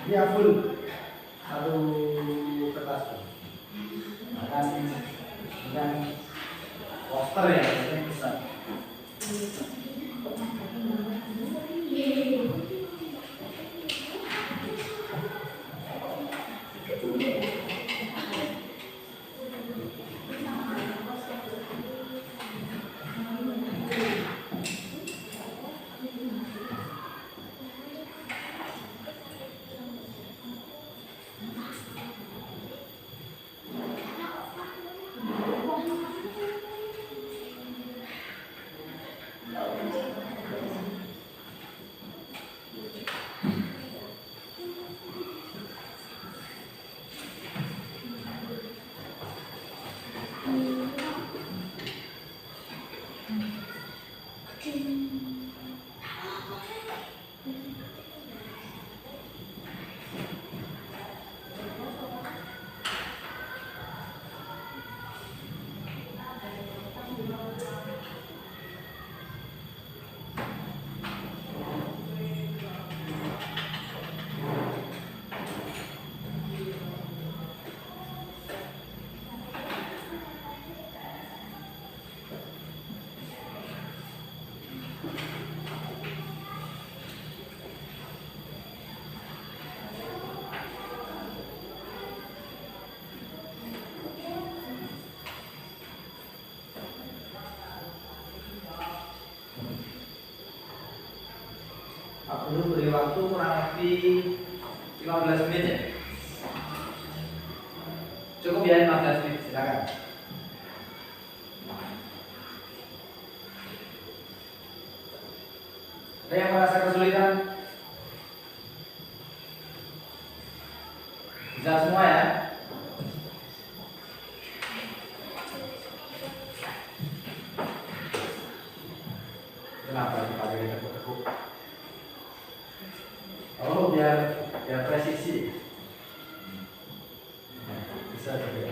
Ya full satu kertas. Bukan poster ya, ini besar. Aku dulu beri waktu kurang lebih 15 menit ya. Cukup ya 15 menit, silakan. Ada yang merasa kesulitan? Bisa semua ya? Kenapa dipakai ditekuk-tekuk? Oh, biar presisi. Bisa juga.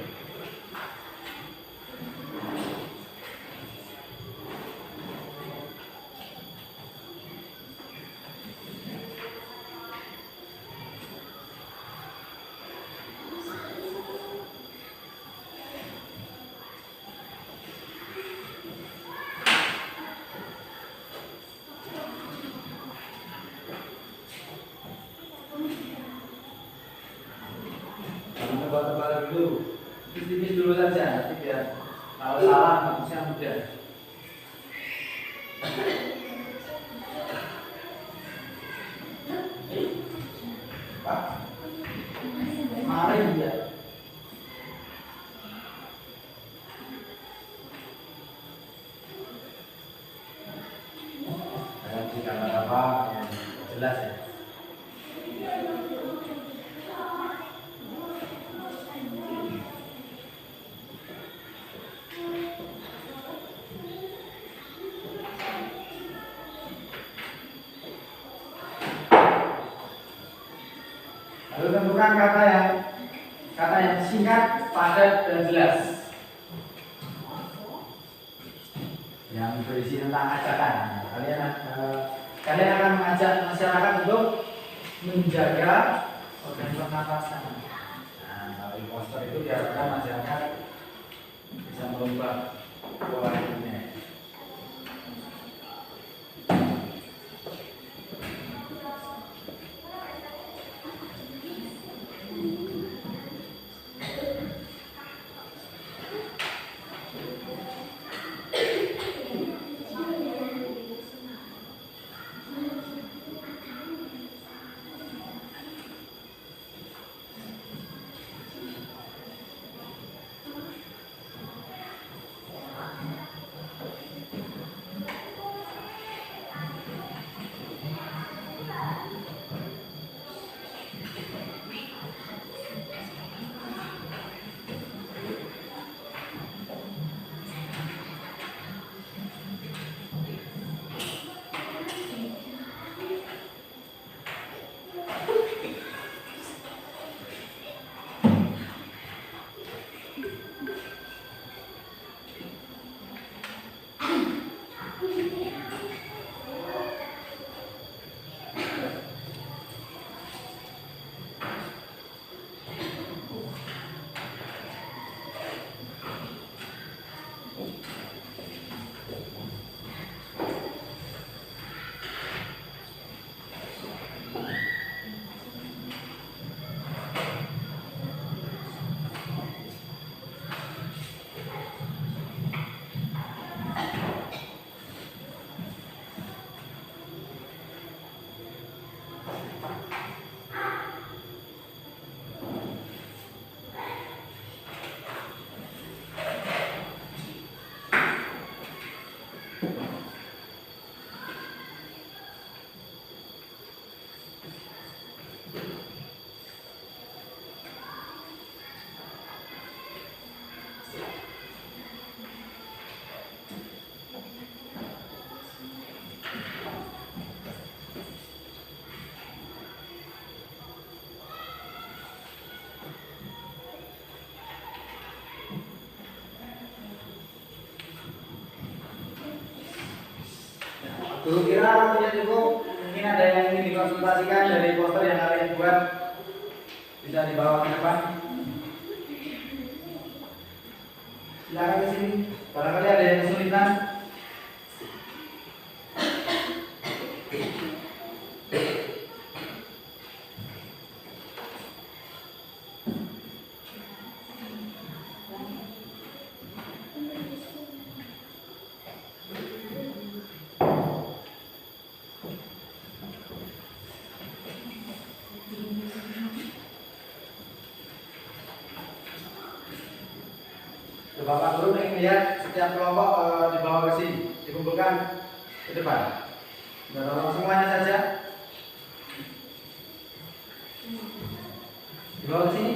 Tebal-tebal dulu, tipis-tipis dulu saja, nanti biar kalau salah manusia mudah. Pak, mari ya. Nanti apa jelas ya. Lalu tentukan kata yang singkat, padat, dan jelas. Yang berisi tentang ajakan. Kalian akan mengajak masyarakat untuk menjaga organ pernapasan. Nah, kalau di poster itu diharapkan masyarakat bisa merubah pola hidupnya. Guru kira waktunya cukup. Mungkin ada yang ingin dikonsultasikan dari poster yang kalian buat, bisa dibawa ke depan. Silakan ke sini. Barangkali ada yang kesulitan. Bapak Guru ingin lihat setiap kelompok dibawa ke sini, dikumpulkan ke depan. Tolong semuanya saja dibawa ke sini.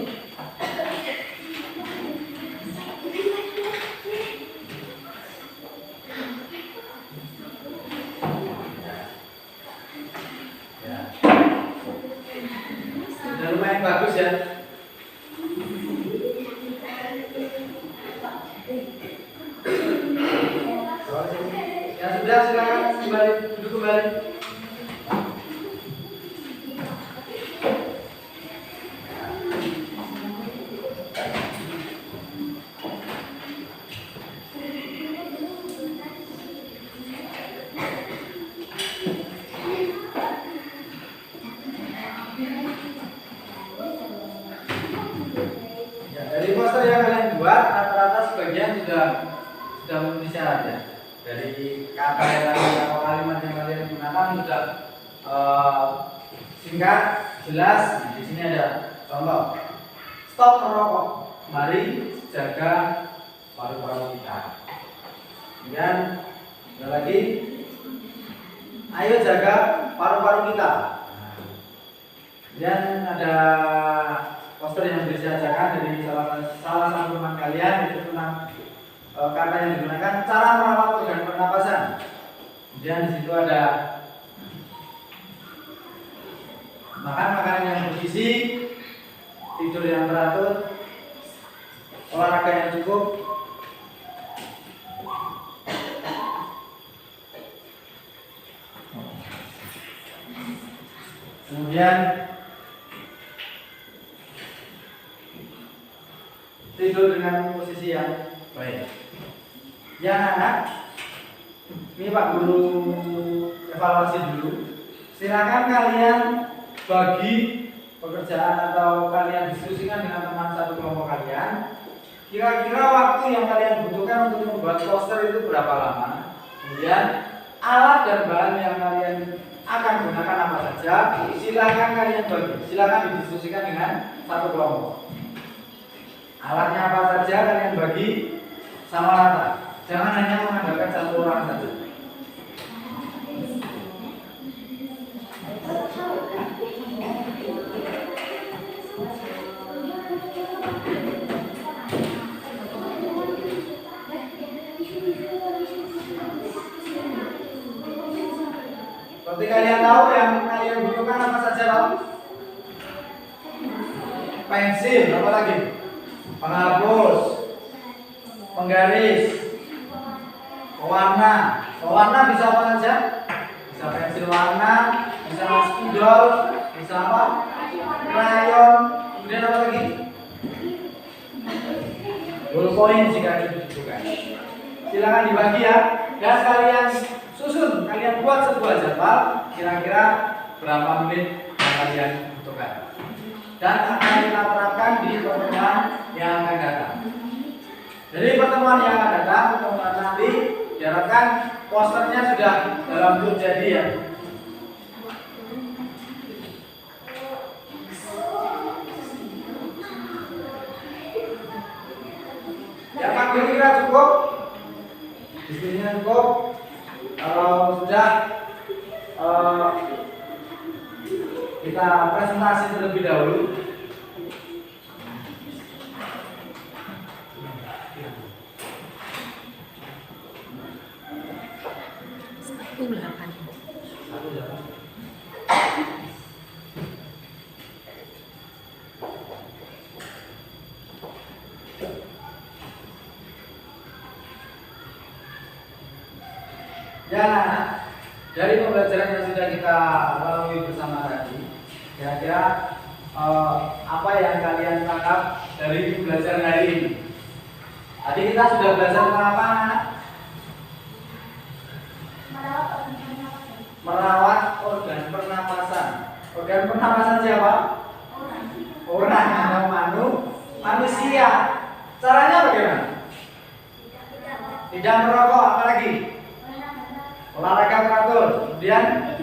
Ya. Sudah lumayan bagus ya. Ya sudah, silakan kembali duduk kembali. Ya, dari poster yang kalian buat rata-rata sebagian sudah memenuhi syarat ya. Dari kata atau kalimat yang kalian gunakan sudah singkat, jelas. Nah, di sini ada contoh. Stop merokok. Mari jaga paru-paru kita. Kemudian ada lagi. Ayo jaga paru-paru kita. Nah, kemudian ada poster yang bisa diajarkan dari salah satu teman kalian, itu tentang kata yang digunakan, cara merawat organ pernapasan. Kemudian di situ ada makan makanan yang bergizi, tidur yang teratur, olahraga yang cukup. Kemudian tidur dengan posisi yang baik. Ya anak, ini Pak Guru evaluasi dulu. Silakan kalian bagi pekerjaan atau kalian diskusikan dengan teman satu kelompok kalian. Kira-kira waktu yang kalian butuhkan untuk membuat poster itu berapa lama? Kemudian alat dan bahan yang kalian akan gunakan apa saja? Silakan kalian bagi. Silakan didiskusikan dengan satu kelompok. Alatnya apa saja kalian bagi sama rata. Jangan hanya mengandalkan satu orang saja. Seperti kalian tahu yang kalian butuhkan apa saja tahu? Pensil, apa lagi? Penghapus, penggaris, pewarna. Pewarna bisa apa saja? Bisa pensil warna, bisa spidol, bisa apa? Krayon, kemudian apa lagi? Ballpoint jika dibutuhkan. Silakan dibagi ya. Dan kalian susun, kalian buat sebuah jadwal kira-kira berapa menit yang kalian butuhkan. Dan akan kita terapkan di pertemuan yang akan datang. Jadi pertemuan yang akan datang, pertemuan nanti diharapkan posternya sudah dalam bentuk jadi ya. Ya Pak, kira-kira cukup. Diskusinya cukup. Sudah kita presentasi terlebih dahulu. Ya, Dari pembelajaran yang sudah kita lalui bersama tadi, kira-kira apa yang kalian tangkap dari pembelajaran hari ini? Tadi kita sudah belajar tentang apa, anak? Merawat organ pernapasan. Organ pernapasan siapa? Orang atau manusia. Caranya bagaimana? Tidak merokok, apalagi? Olahraga teratur. Kemudian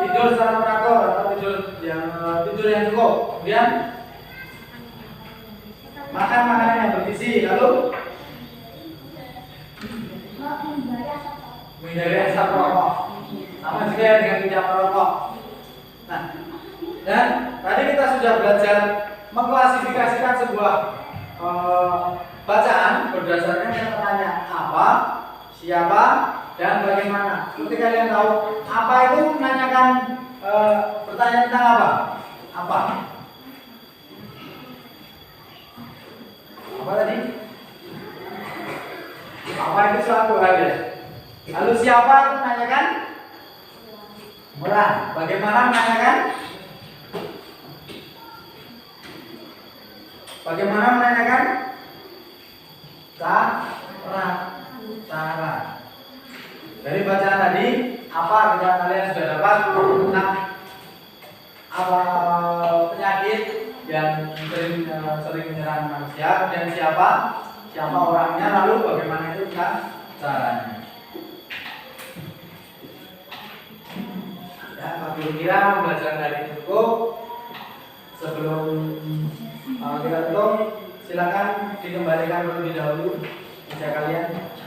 tidur secara teratur atau tidur yang cukup. Kemudian makan makanan yang bergizi. Lalu menghindari asap rokok. Sama juga dengan tidak merokok. Nah, dan tadi kita sudah belajar mengklasifikasikan sebuah bacaan berdasarkan katanya apa, siapa, dan bagaimana. Seperti kalian tahu, apa itu menanyakan pertanyaan tentang apa? Apa? Apa tadi? Apa itu suatu hal ya? Lalu siapa itu menanyakan? Orang. Bagaimana menanyakan? Bagaimana menanyakan? Cara. Dari bacaan tadi, apa kalian sudah dapat tentang apa penyakit yang sering menyerang manusia, dan siapa orangnya, lalu bagaimana itu caranya. Ya, apabila kira pembelajaran hari ini cukup, sebelum kita tutup, silakan dikembalikan terlebih dahulu meja kalian.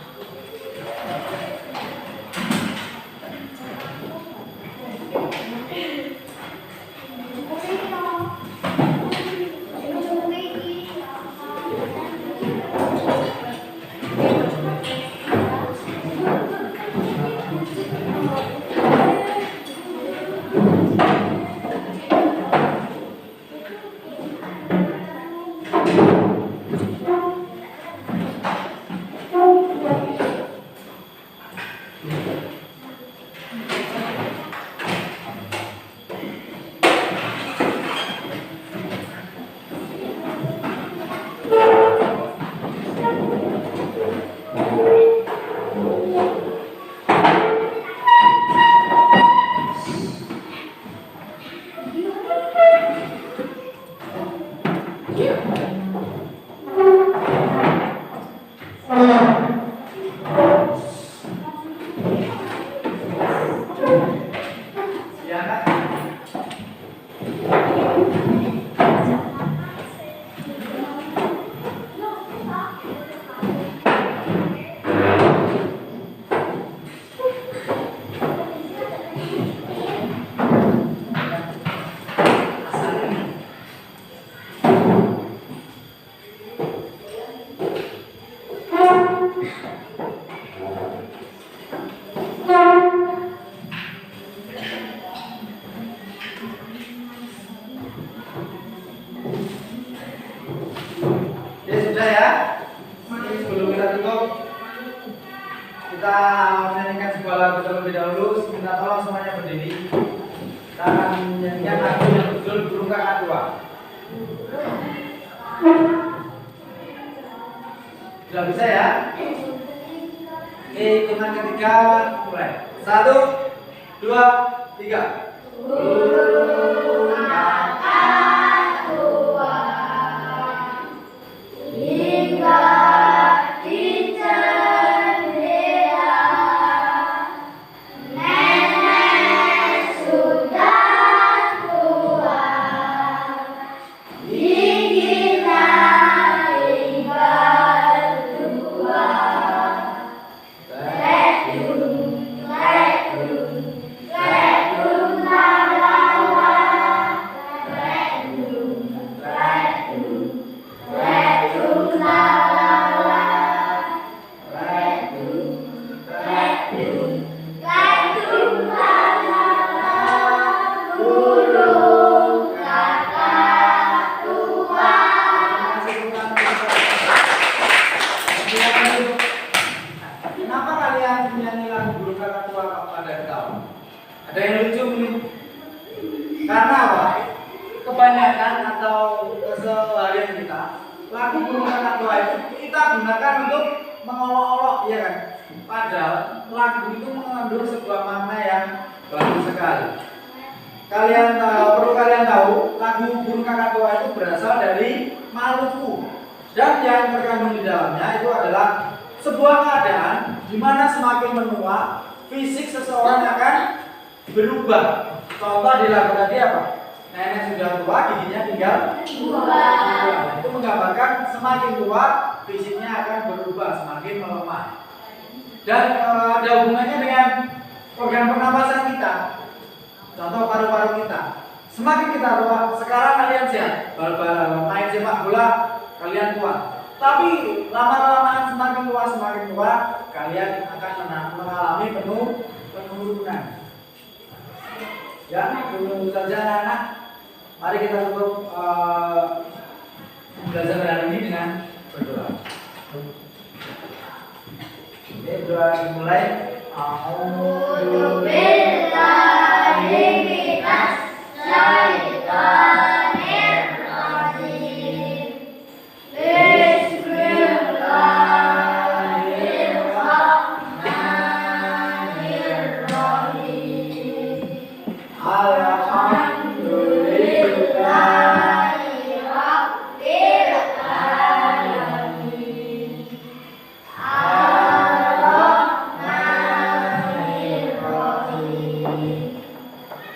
Kita menyanyikan sebuah lagu terlebih dahulu. Minta tolong semuanya berdiri. Kita akan menyanyikan lagu yang berjudul Burung Kakak Tua. Sudah bisa ya? Oke, hitungan ketiga mulai. 1, 2, 3. Burung kakak tua hingga di jendela, nenek sudah tua, giginya tinggal 2. Ledung, ledung, ledung la la la, ledung, ledung, ledung la la la, ledung, ledung, ledung la la la. Burung kakak tua. Kenapa kalian menyanyi lagu Burung Kakak Tua pada tahu? kebanyakan atau keseharian kita, lagu burung kakak tua itu kita gunakan untuk mengolok-olok, ya kan? Padahal lagu itu mengandung sebuah makna yang bagus sekali. Perlu kalian tahu, lagu burung kakak tua itu berasal dari Maluku, dan yang terkandung di dalamnya itu adalah sebuah keadaan di mana semakin menua, fisik seseorang akan berubah. Contoh di lagu tadi apa? Nenek sudah tua, giginya tinggal dua. Itu menggambarkan semakin tua, fisiknya akan berubah, semakin melemah. Dan ada hubungannya dengan organ pernapasan kita. Contoh paru-paru kita. Semakin kita tua, sekarang kalian sehat, bal-balan, main sepak bola, kalian kuat. Tapi lama-lamaan semakin tua, kalian akan mengalami penurunan. Ya, dulu saja anak-anak. Mari kita tutup pembelajaran hari ini dengan berdoa. Oke, doa dimulai. A'udzu billahi minas syaitonir rajim. Bismillahirrahmanirrahim. Alhamdulillahi rabbil alamin. Ar-Rahmanir-Rahim.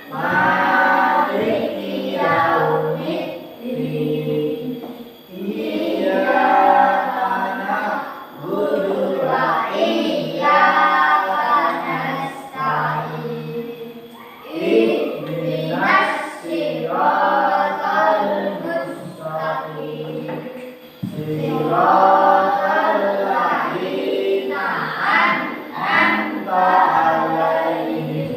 Maliki yaumiddin. Iyyaka na'budu wa iyyaka nasta'in. Ihdinas siratal mustaqim. Siratal ladzina an'amta 'alaihim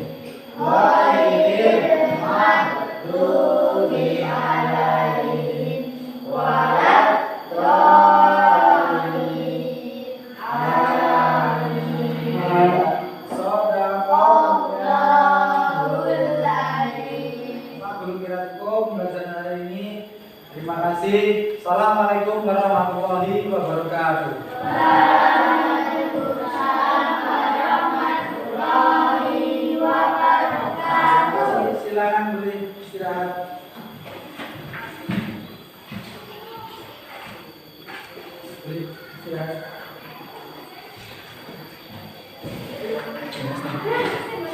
ghairil maghdubi 'alaihim waladdallin. Amin. Shadaqallahul adzim. Pak Guru Kiratikum, pembelajaran hari ini. Terima kasih. Assalamualaikum warahmatullahi wabarakatuh. Waalaikumsalam warahmatullahi wabarakatuh. Silakan boleh istirahat. Boleh istirahat.